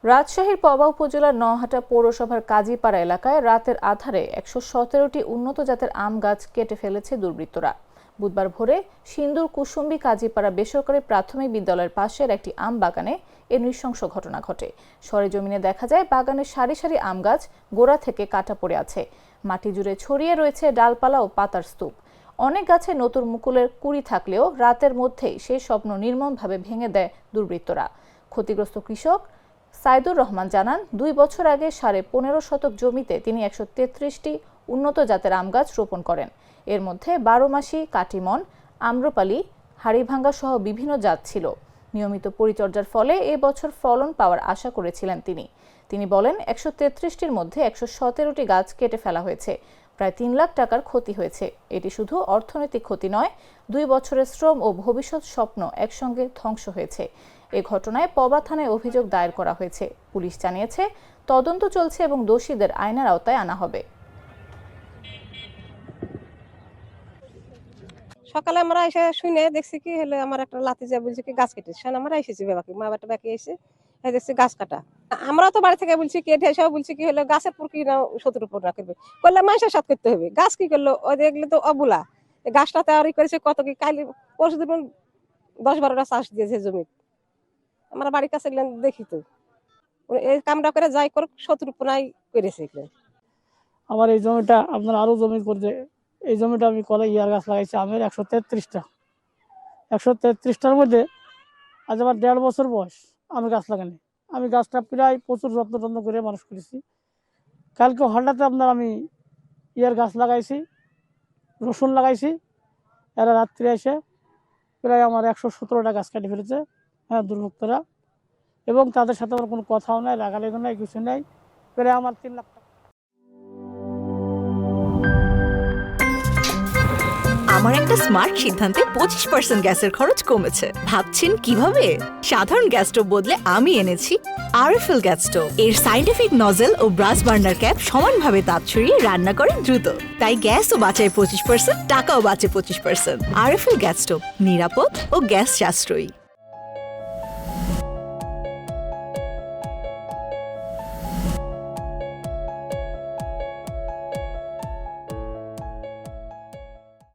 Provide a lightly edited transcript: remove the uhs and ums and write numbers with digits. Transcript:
রাজশাহীর পবা উপজেলার নহাটা পৌরসভার কাজীপাড়া এলাকায় রাতের আঁধারে ১১৭টি উন্নত জাতের আম গাছ কেটে ফেলেছে দুর্বৃত্তরা। বুধবার ভোরে সিন্দুর কুসুম্বি কাজীপাড়া বেসরকারি প্রাথমিক বিদ্যালয়ের পাশের একটি আম বাগানে এ নৃশংস ঘটনা ঘটে। সরেজমিনে দেখা যায় বাগানের সারি সারি আম গাছ গোড়া থেকে কাটা পড়ে আছে। মাটি জুড়ে ছড়িয়ে রয়েছে ডালপালা ও পাতার স্তূপ। অনেক গাছে নতুন মুকুলের কুড়ি থাকলেও রাতের মধ্যেই সেই স্বপ্ন নির্মমভাবে ভেঙে দেয় দুর্বৃত্তরা। ক্ষতিগ্রস্ত কৃষক সাইদুর রহমান জানান, ২ বছর আগে ১৫.৫ শতক জমিতে তিনি ১৩৩টি উন্নত জাতের আম গাছ রোপণ করেন। এর মধ্যে ১২ মাসি, কাটিমন, আম্রপালি, হাড়িভাঙ্গা সহ বিভিন্ন জাত ছিল। নিয়মিত পরিচর্যার ফলে এ বছর ফলন পাওয়ার আশা করেছিলেন তিনি বলেন, ১৩৩টির মধ্যে ১১৭টি গাছ কেটে ফেলা হয়েছে। প্রায় ৩ লাখ টাকার ক্ষতি হয়েছে। এটি শুধু অর্থনৈতিক ক্ষতি নয়, ২ বছরের শ্রম ও ভবিষ্যৎ স্বপ্ন একসঙ্গে ধ্বংস হয়েছে। এ ঘটনায় পবা থানায় অভিযোগ দায়ের করা হয়েছে। পুলিশ জানিয়েছে, তদন্ত চলছে এবং দোষীদের আইনের আওতায় আনা হবে। সকালে আমরা এসে শুনে দেখছি কি হলো, আমার একটা লাতি যা বলছে কি গাছ কেটেছে। আমরা এসেছি বাবাকে, মা বাটা বাকি এসে দেখছি গাছ কাটা। আমরা তো বাড়ি থেকে বলছি কেটে এসে বলছি কি হলো, গাছের পর কি না শত্রুর উপর না করবে, করলে মানুষের সাথে করতে হবে। গাছ কি করলো, ওই দেখলে তো অবুলা গাছটা তৈরি করেছে কত কি কালি পরশু দিন ১০-১২টা চাষ দিয়েছে জমি। আমরা বাড়ির কাছে দেখি তো এই কামটা করে যাই করুক শত্রুর উপর নাই করেছে। আমার এই জমিটা আপনার আরো জমি করছে। এই জমিটা আমি কলে ইয়ার গাছ লাগাইছি আমের ১৩৩টা। ১৩৩টার মধ্যে আজ আমার ১.৫ বছর বয়স আমি গাছ লাগানি। আমি গাছটা প্রায় প্রচুর যত্ন করে মানুষ করেছি। কালকে হঠাৎ আপনার আমি ইয়ার গাছ লাগাইছি, রসুন লাগাইছি। এরা রাত্রে এসে প্রায় আমার ১১৭টা গাছ কেটে ফেলেছে, হ্যাঁ, দুর্বৃত্তরা। এবং তাদের সাথে আমার কোনো কথাও নাই, লাগালেগো নাই, কিছু নেই। প্রায় আমার ৩ লাখ টাকা। আমার একটা স্মার্ট সিদ্ধান্তে 25% গ্যাসের খরচ কমেছে। ভাবছেন কিভাবে? সাধারণ গ্যাস স্টোভ বদলে আমি এনেছি আরএফএল গ্যাস স্টোভ। এর সাইন্টিফিক নজল ও ব্রাস বার্নার ক্যাপ সমানভাবে তাপ ছড়িয়ে রান্না করে দ্রুত। তাই গ্যাসও বাঁচায় 25%, টাকাও বাঁচে 25%। আরএফএল গ্যাস স্টোভ নিরাপদ ও গ্যাস সাশ্রয়ী।